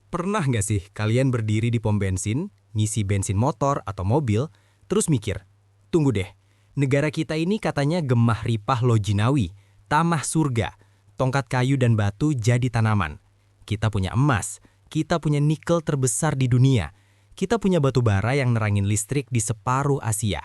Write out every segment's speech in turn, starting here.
Pernah nggak sih kalian berdiri di pom bensin, ngisi bensin motor atau mobil, terus mikir, tunggu deh, negara kita ini katanya gemah ripah lojinawi, tamah surga, tongkat kayu dan batu jadi tanaman. Kita punya emas, kita punya nikel terbesar di dunia, kita punya batu bara yang nerangin listrik di separuh Asia.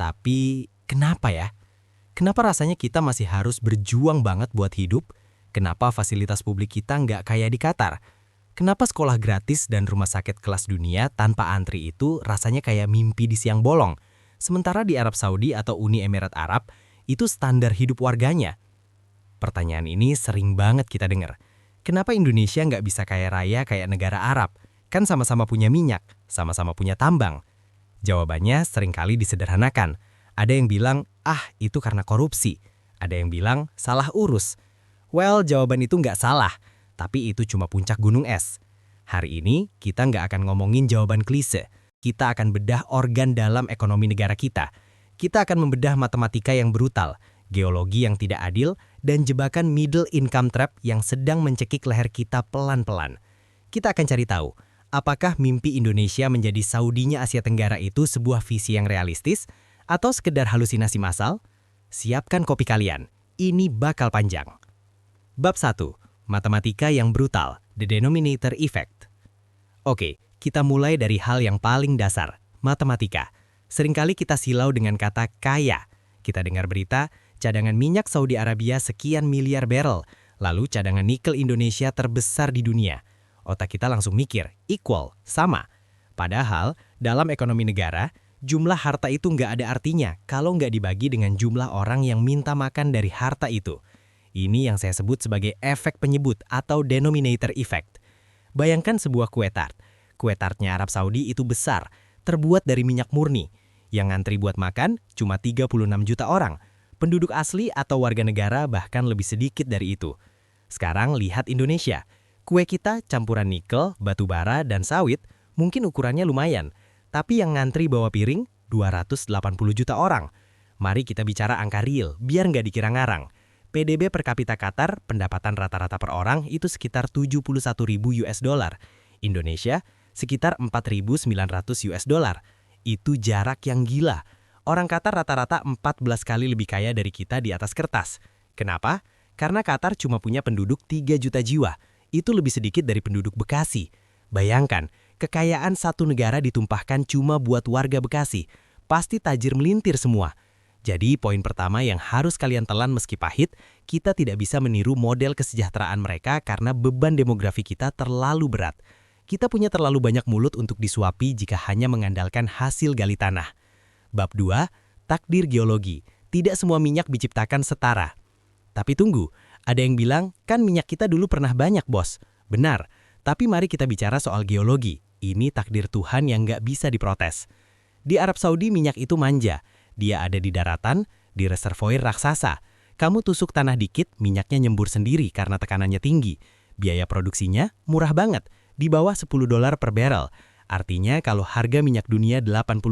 Tapi kenapa ya? Kenapa rasanya kita masih harus berjuang banget buat hidup? Kenapa fasilitas publik kita nggak kayak di Qatar? Kenapa sekolah gratis dan rumah sakit kelas dunia tanpa antri itu rasanya kayak mimpi di siang bolong? Sementara di Arab Saudi atau Uni Emirat Arab, itu standar hidup warganya. Pertanyaan ini sering banget kita dengar. Kenapa Indonesia nggak bisa kaya raya kayak negara Arab? Kan sama-sama punya minyak, sama-sama punya tambang. Jawabannya seringkali disederhanakan. Ada yang bilang, itu karena korupsi. Ada yang bilang, salah urus. Well, jawaban itu nggak salah. Tapi itu cuma puncak gunung es. Hari ini, kita nggak akan ngomongin jawaban klise. Kita akan bedah organ dalam ekonomi negara kita. Kita akan membedah matematika yang brutal, geologi yang tidak adil, dan jebakan middle income trap yang sedang mencekik leher kita pelan-pelan. Kita akan cari tahu, apakah mimpi Indonesia menjadi Saudinya Asia Tenggara itu sebuah visi yang realistis, atau sekedar halusinasi massal? Siapkan kopi kalian, ini bakal panjang. Bab 1. Matematika yang brutal, the denominator effect. Oke, kita mulai dari hal yang paling dasar, matematika. Seringkali kita silau dengan kata kaya. Kita dengar berita, cadangan minyak Saudi Arabia sekian miliar barrel, lalu cadangan nikel Indonesia terbesar di dunia. Otak kita langsung mikir, equal, sama. Padahal, dalam ekonomi negara, jumlah harta itu nggak ada artinya kalau nggak dibagi dengan jumlah orang yang minta makan dari harta itu. Ini yang saya sebut sebagai efek penyebut atau denominator effect. Bayangkan sebuah kue tart. Kue tartnya Arab Saudi itu besar, terbuat dari minyak murni. Yang ngantri buat makan cuma 36 juta orang. Penduduk asli atau warga negara bahkan lebih sedikit dari itu. Sekarang lihat Indonesia. Kue kita campuran nikel, batu bara, dan sawit mungkin ukurannya lumayan. Tapi yang ngantri bawa piring 280 juta orang. Mari kita bicara angka real, biar nggak dikira ngarang. PDB per kapita Qatar, pendapatan rata-rata per orang itu sekitar 71.000 US dollar. Indonesia sekitar 4.900 US dollar. Itu jarak yang gila. Orang Qatar rata-rata 14 kali lebih kaya dari kita di atas kertas. Kenapa? Karena Qatar cuma punya penduduk 3 juta jiwa. Itu lebih sedikit dari penduduk Bekasi. Bayangkan, kekayaan satu negara ditumpahkan cuma buat warga Bekasi. Pasti tajir melintir semua. Jadi poin pertama yang harus kalian telan meski pahit, kita tidak bisa meniru model kesejahteraan mereka karena beban demografi kita terlalu berat. Kita punya terlalu banyak mulut untuk disuapi jika hanya mengandalkan hasil gali tanah. Bab 2, takdir geologi. Tidak semua minyak diciptakan setara. Tapi tunggu, ada yang bilang, kan minyak kita dulu pernah banyak bos. Benar, tapi mari kita bicara soal geologi. Ini takdir Tuhan yang nggak bisa diprotes. Di Arab Saudi minyak itu manja. Dia ada di daratan, di reservoir raksasa. Kamu tusuk tanah dikit, minyaknya nyembur sendiri karena tekanannya tinggi. Biaya produksinya murah banget, di bawah $10 per barrel. Artinya kalau harga minyak dunia $80,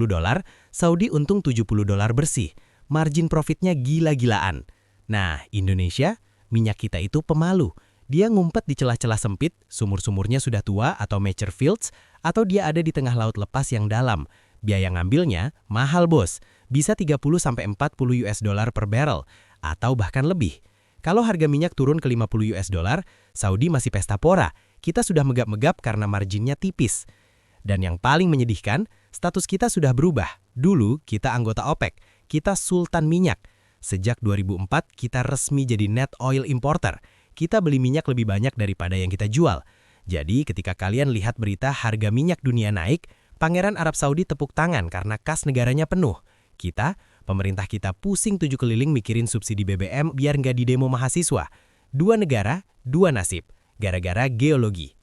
Saudi untung $70 bersih. Margin profitnya gila-gilaan. Nah, Indonesia, minyak kita itu pemalu. Dia ngumpet di celah-celah sempit, sumur-sumurnya sudah tua atau mature fields, atau dia ada di tengah laut lepas yang dalam. Biaya ngambilnya mahal bos, bisa 30-40 US dollar per barrel, atau bahkan lebih. Kalau harga minyak turun ke 50 US dollar, Saudi masih pesta pora, kita sudah megap-megap karena marginnya tipis. Dan yang paling menyedihkan, status kita sudah berubah. Dulu kita anggota OPEC, kita sultan minyak. Sejak 2004 kita resmi jadi net oil importer. Kita beli minyak lebih banyak daripada yang kita jual. Jadi ketika kalian lihat berita harga minyak dunia naik, Pangeran Arab Saudi tepuk tangan karena kas negaranya penuh. Kita, pemerintah kita pusing 7 keliling mikirin subsidi BBM biar nggak didemo mahasiswa. 2 negara, 2 nasib. Gara-gara geologi.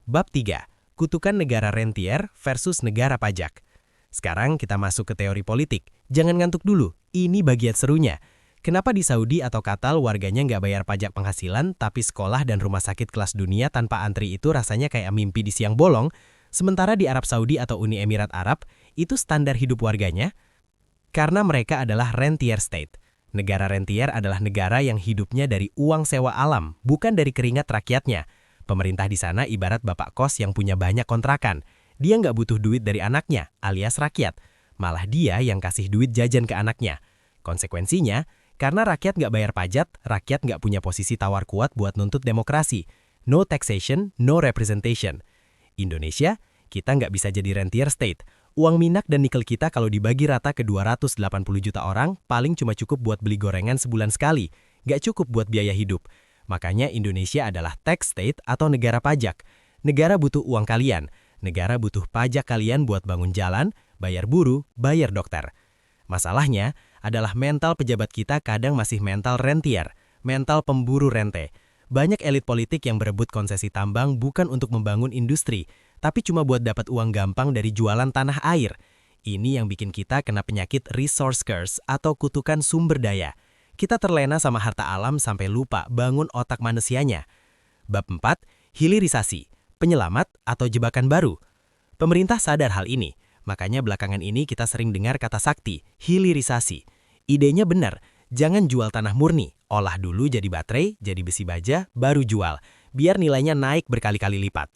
Bab 3. Kutukan negara rentier versus negara pajak. Sekarang kita masuk ke teori politik. Jangan ngantuk dulu, ini bagian serunya. Kenapa di Saudi atau Qatar warganya nggak bayar pajak penghasilan, tapi sekolah dan rumah sakit kelas dunia tanpa antri itu rasanya kayak mimpi di siang bolong? Sementara di Arab Saudi atau Uni Emirat Arab, itu standar hidup warganya? Karena mereka adalah rentier state. Negara rentier adalah negara yang hidupnya dari uang sewa alam, bukan dari keringat rakyatnya. Pemerintah di sana ibarat bapak kos yang punya banyak kontrakan. Dia nggak butuh duit dari anaknya, alias rakyat. Malah dia yang kasih duit jajan ke anaknya. Konsekuensinya, karena rakyat nggak bayar pajak, rakyat nggak punya posisi tawar kuat buat nuntut demokrasi. No taxation, no representation. Indonesia, kita nggak bisa jadi rentier state. Uang minyak dan nikel kita kalau dibagi rata ke 280 juta orang, paling cuma cukup buat beli gorengan sebulan sekali. Nggak cukup buat biaya hidup. Makanya Indonesia adalah tax state atau negara pajak. Negara butuh uang kalian. Negara butuh pajak kalian buat bangun jalan, bayar buruh, bayar dokter. Masalahnya adalah mental pejabat kita kadang masih mental rentier, mental pemburu rente. Banyak elit politik yang berebut konsesi tambang bukan untuk membangun industri, tapi cuma buat dapat uang gampang dari jualan tanah air. Ini yang bikin kita kena penyakit resource curse atau kutukan sumber daya. Kita terlena sama harta alam sampai lupa bangun otak manusianya. Bab 4, hilirisasi, penyelamat atau jebakan baru. Pemerintah sadar hal ini, makanya belakangan ini kita sering dengar kata sakti, hilirisasi. Idenya benar, jangan jual tanah murni, olah dulu jadi baterai, jadi besi baja, baru jual, biar nilainya naik berkali-kali lipat.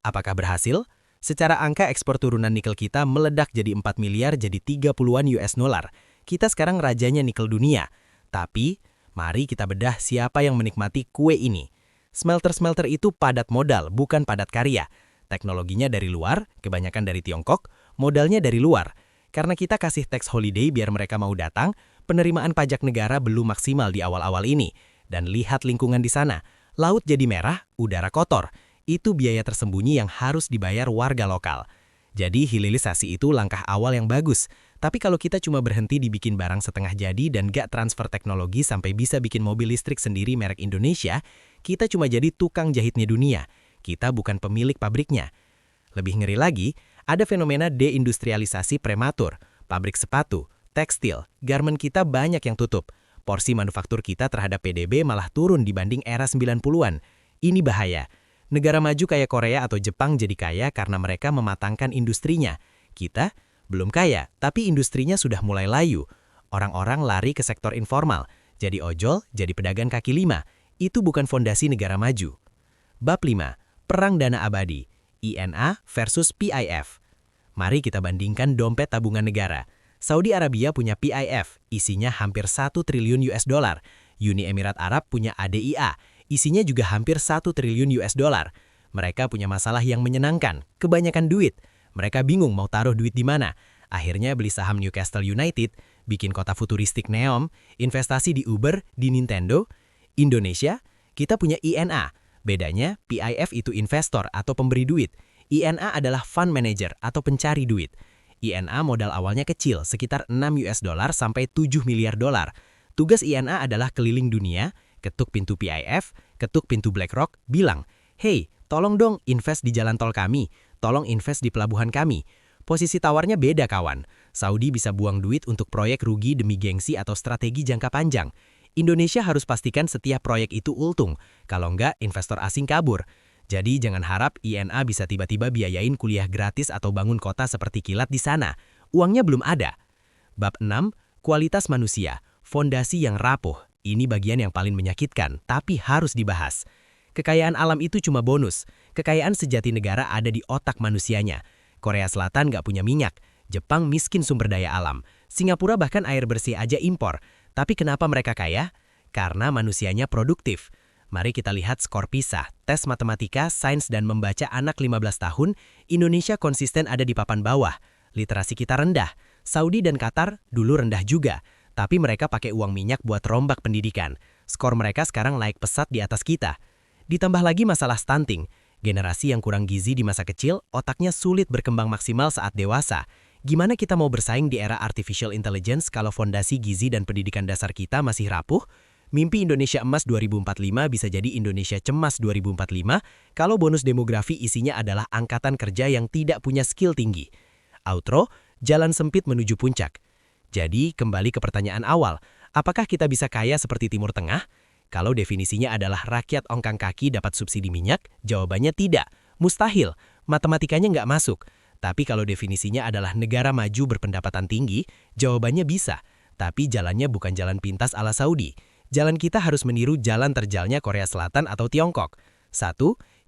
Apakah berhasil? Secara angka ekspor turunan nikel kita meledak jadi 4 miliar jadi 30-an US dollar. Kita sekarang rajanya nikel dunia. Tapi, mari kita bedah siapa yang menikmati kue ini. Smelter-smelter itu padat modal, bukan padat karya. Teknologinya dari luar, kebanyakan dari Tiongkok, modalnya dari luar. Karena kita kasih tax holiday biar mereka mau datang, penerimaan pajak negara belum maksimal di awal-awal ini. Dan lihat lingkungan di sana, laut jadi merah, udara kotor. Itu biaya tersembunyi yang harus dibayar warga lokal. Jadi hilirisasi itu langkah awal yang bagus. Tapi kalau kita cuma berhenti dibikin barang setengah jadi dan gak transfer teknologi sampai bisa bikin mobil listrik sendiri merek Indonesia, kita cuma jadi tukang jahitnya dunia. Kita bukan pemilik pabriknya. Lebih ngeri lagi, ada fenomena deindustrialisasi prematur. Pabrik sepatu, tekstil, garmen kita banyak yang tutup. Porsi manufaktur kita terhadap PDB malah turun dibanding era 90-an. Ini bahaya. Negara maju kayak Korea atau Jepang jadi kaya karena mereka mematangkan industrinya. Kita belum kaya, tapi industrinya sudah mulai layu. Orang-orang lari ke sektor informal, jadi ojol, jadi pedagang kaki lima. Itu bukan fondasi negara maju. Bab 5. Perang dana abadi, INA versus PIF. Mari kita bandingkan dompet tabungan negara. Saudi Arabia punya PIF, isinya hampir 1 triliun US dollar. Uni Emirat Arab punya ADIA, isinya juga hampir 1 triliun US dollar. Mereka punya masalah yang menyenangkan, kebanyakan duit. Mereka bingung mau taruh duit di mana. Akhirnya beli saham Newcastle United, bikin kota futuristik Neom, investasi di Uber, di Nintendo. Indonesia, kita punya INA. Bedanya, PIF itu investor atau pemberi duit. INA adalah fund manager atau pencari duit. INA modal awalnya kecil, sekitar 6 US dollar sampai 7 miliar dolar. Tugas INA adalah keliling dunia, ketuk pintu PIF, ketuk pintu BlackRock, bilang, "Hey, tolong dong invest di jalan tol kami, tolong invest di pelabuhan kami." Posisi tawarnya beda kawan. Saudi bisa buang duit untuk proyek rugi demi gengsi atau strategi jangka panjang. Indonesia harus pastikan setiap proyek itu untung, kalau enggak investor asing kabur. Jadi jangan harap INA bisa tiba-tiba biayain kuliah gratis atau bangun kota seperti kilat di sana. Uangnya belum ada. Bab 6. Kualitas manusia, fondasi yang rapuh. Ini bagian yang paling menyakitkan, tapi harus dibahas. Kekayaan alam itu cuma bonus. Kekayaan sejati negara ada di otak manusianya. Korea Selatan nggak punya minyak. Jepang miskin sumber daya alam. Singapura bahkan air bersih aja impor. Tapi kenapa mereka kaya? Karena manusianya produktif. Mari kita lihat skor PISA, tes matematika, sains dan membaca anak 15 tahun, Indonesia konsisten ada di papan bawah. Literasi kita rendah. Saudi dan Qatar dulu rendah juga. Tapi mereka pakai uang minyak buat rombak pendidikan. Skor mereka sekarang naik pesat di atas kita. Ditambah lagi masalah stunting. Generasi yang kurang gizi di masa kecil, otaknya sulit berkembang maksimal saat dewasa. Gimana kita mau bersaing di era artificial intelligence kalau fondasi gizi dan pendidikan dasar kita masih rapuh? Mimpi Indonesia Emas 2045 bisa jadi Indonesia Cemas 2045 kalau bonus demografi isinya adalah angkatan kerja yang tidak punya skill tinggi. Outro, jalan sempit menuju puncak. Jadi, kembali ke pertanyaan awal, apakah kita bisa kaya seperti Timur Tengah? Kalau definisinya adalah rakyat ongkang kaki dapat subsidi minyak, jawabannya tidak, mustahil, matematikanya nggak masuk. Tapi kalau definisinya adalah negara maju berpendapatan tinggi, jawabannya bisa. Tapi jalannya bukan jalan pintas ala Saudi. Jalan kita harus meniru jalan terjalnya Korea Selatan atau Tiongkok. 1.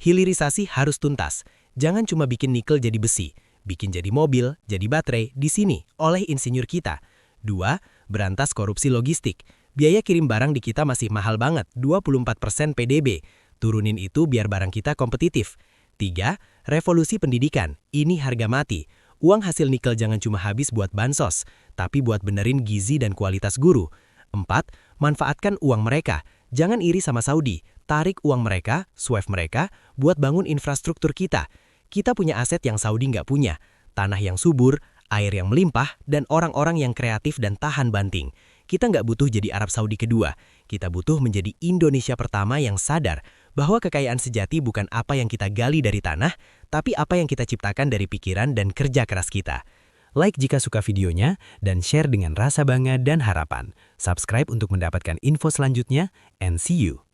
Hilirisasi harus tuntas. Jangan cuma bikin nikel jadi besi, bikin jadi mobil, jadi baterai di sini oleh insinyur kita. 2. Berantas korupsi logistik. Biaya kirim barang di kita masih mahal banget, 24% PDB. Turunin itu biar barang kita kompetitif. 3. Revolusi pendidikan. Ini harga mati. Uang hasil nikel jangan cuma habis buat bansos, tapi buat benerin gizi dan kualitas guru. 4. Manfaatkan uang mereka. Jangan iri sama Saudi. Tarik uang mereka, swipe mereka, buat bangun infrastruktur kita. Kita punya aset yang Saudi nggak punya. Tanah yang subur, air yang melimpah, dan orang-orang yang kreatif dan tahan banting. Kita nggak butuh jadi Arab Saudi kedua. Kita butuh menjadi Indonesia pertama yang sadar bahwa kekayaan sejati bukan apa yang kita gali dari tanah, tapi apa yang kita ciptakan dari pikiran dan kerja keras kita. Like jika suka videonya, dan share dengan rasa bangga dan harapan. Subscribe untuk mendapatkan info selanjutnya, and see you.